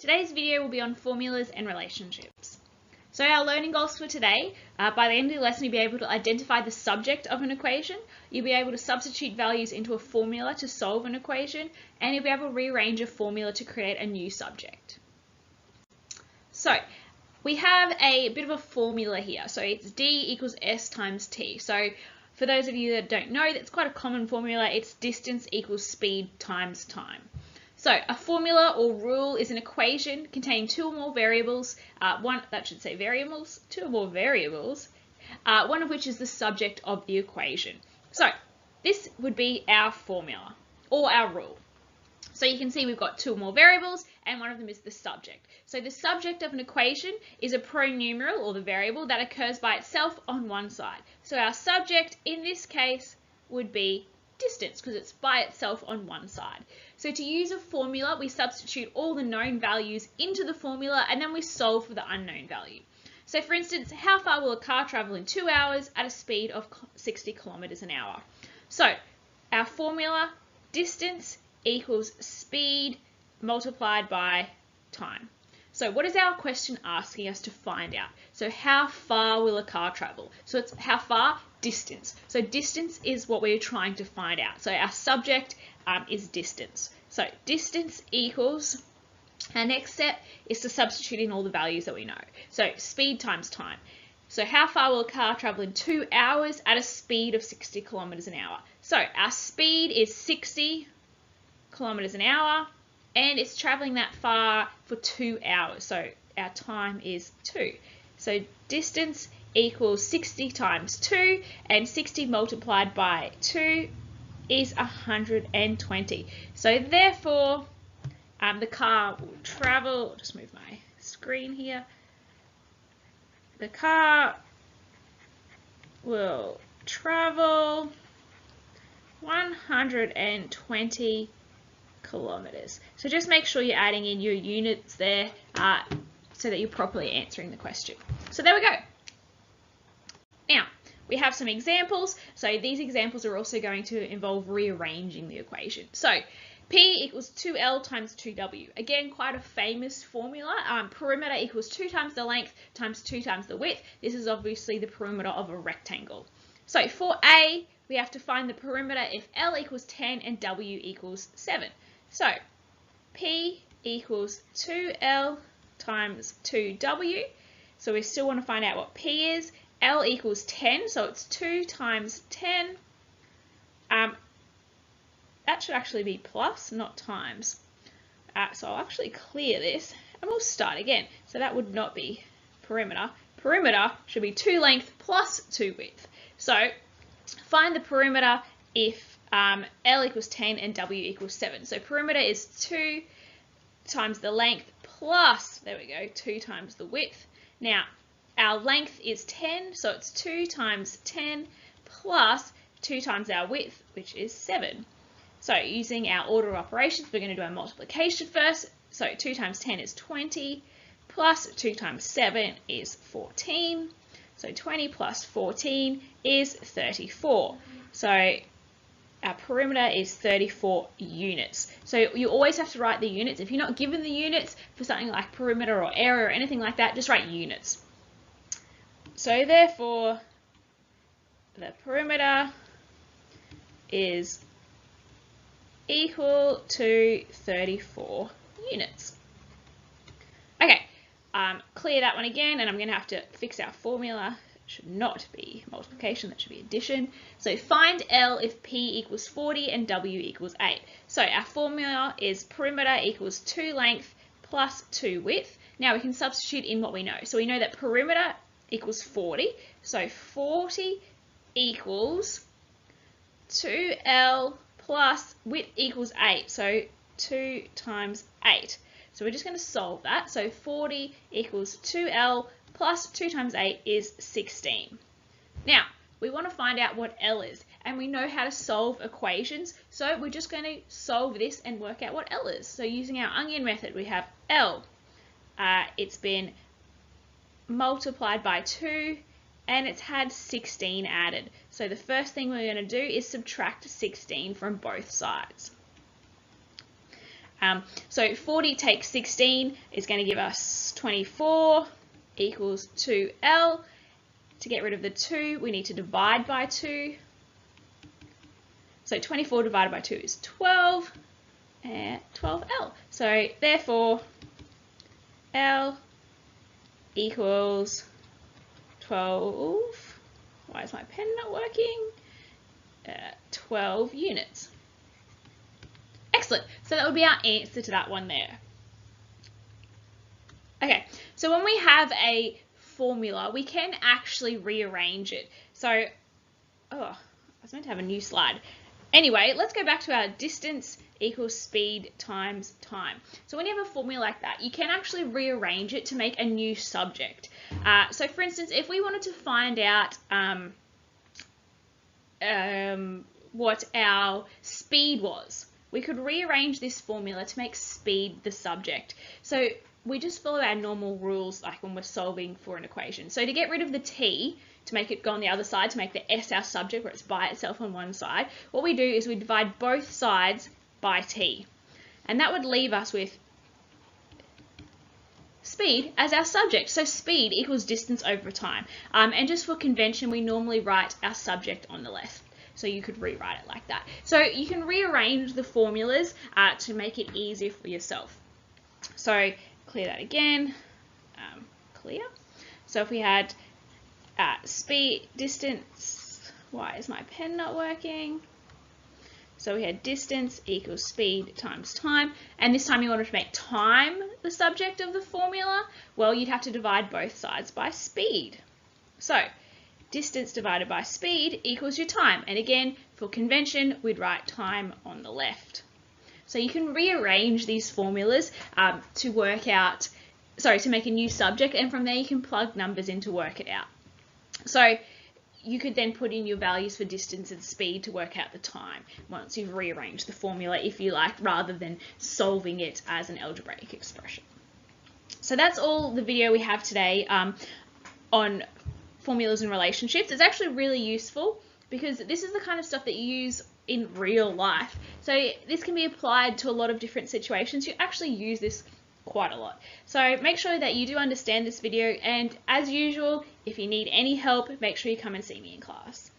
Today's video will be on formulas and relationships. So our learning goals for today, by the end of the lesson you'll be able to identify the subject of an equation, you'll be able to substitute values into a formula to solve an equation, and you'll be able to rearrange a formula to create a new subject. So we have a bit of a formula here. So it's D equals S times T. So for those of you that don't know, that's quite a common formula. It's distance equals speed times time. So a formula or rule is an equation containing two or more variables, one or more variables, one of which is the subject of the equation. So this would be our formula or our rule. So you can see we've got two or more variables and one of them is the subject. So the subject of an equation is a pronumeral or the variable that occurs by itself on one side. So our subject in this case would be distance because it's by itself on one side. So to use a formula, we substitute all the known values into the formula and then we solve for the unknown value. So for instance, how far will a car travel in 2 hours at a speed of 60 kilometers an hour? So our formula, distance equals speed multiplied by time. So what is our question asking us to find out? So how far will a car travel? So it's how far? Distance. So distance is what we're trying to find out. So our subject is distance. So distance equals, our next step is to substitute in all the values that we know. So speed times time. So how far will a car travel in 2 hours at a speed of 60 kilometers an hour? So our speed is 60 kilometers an hour and it's traveling that far for 2 hours. So our time is 2. So distance equals 60 times 2 and 60 multiplied by 2 is 120. So therefore the car will travel, I'll just move my screen here, the car will travel 120 kilometers. So just make sure you're adding in your units there so that you're properly answering the question. So there we go. Now, we have some examples. So these examples are also going to involve rearranging the equation. So P equals 2L times 2W. Again, quite a famous formula. Perimeter equals 2 times the length times 2 times the width. This is obviously the perimeter of a rectangle. So for A, we have to find the perimeter if L equals 10 and W equals 7. So P equals 2L times 2W. So we still want to find out what P is. L equals 10, so it's 2 times 10. That should actually be plus, not times. So I'll actually clear this and we'll start again. So that would not be perimeter. Perimeter should be 2 length plus 2 width. So find the perimeter if L equals 10 and W equals 7. So perimeter is 2 times the length plus, there we go, 2 times the width. Now, our length is 10, so it's 2 times 10 plus 2 times our width, which is 7. So using our order of operations, we're going to do our multiplication first. So 2 times 10 is 20, plus 2 times 7 is 14. So 20 plus 14 is 34. So our perimeter is 34 units. So you always have to write the units. If you're not given the units for something like perimeter or area or anything like that, just write units. So therefore, the perimeter is equal to 34 units. Okay, clear that one again, and I'm going to have to fix our formula. It should not be multiplication, that should be addition. So find L if P equals 40 and W equals 8. So our formula is perimeter equals 2 length plus 2 width. Now we can substitute in what we know. So we know that perimeter equals 40. So 40 equals 2L plus width equals 8. So 2 times 8. So we're just going to solve that. So 40 equals 2L plus 2 times 8 is 16. Now, we want to find out what L is, and we know how to solve equations, so we're just going to solve this and work out what L is. So using our onion method, we have L. It's been multiplied by 2, and it's had 16 added. So the first thing we're going to do is subtract 16 from both sides. So 40 take 16 is going to give us 24 equals 2L. To get rid of the 2, we need to divide by 2. So 24 divided by 2 is 12, and 12L. So therefore, L equals 12. Why is my pen not working? 12 units. Excellent. So that would be our answer to that one there. Okay, so when we have a formula, we can actually rearrange it. So, I was meant to have a new slide. Anyway, let's go back to our distance equals speed times time. So when you have a formula like that, you can actually rearrange it to make a new subject. So for instance, if we wanted to find out what our speed was, we could rearrange this formula to make speed the subject. So we just follow our normal rules like when we're solving for an equation. So to get rid of the t, to make it go on the other side, to make the s our subject where it's by itself on one side, what we do is we divide both sides by t. And that would leave us with speed as our subject. So speed equals distance over time. And just for convention, we normally write our subject on the left. So you could rewrite it like that. So you can rearrange the formulas to make it easier for yourself. So clear that again. Clear. So if we had speed, distance, why is my pen not working? So we had distance equals speed times time, and this time you wanted to make time the subject of the formula, well, you'd have to divide both sides by speed. So distance divided by speed equals your time, and again, for convention, we'd write time on the left. So you can rearrange these formulas to work out, to make a new subject, and from there you can plug numbers in to work it out. So you could then put in your values for distance and speed to work out the time once you've rearranged the formula, if you like, rather than solving it as an algebraic expression. So that's all the video we have today on formulas and relationships. It's actually really useful because this is the kind of stuff that you use in real life. So this can be applied to a lot of different situations. You actually use this quite a lot. So make sure that you do understand this video, and as usual, if you need any help, make sure you come and see me in class.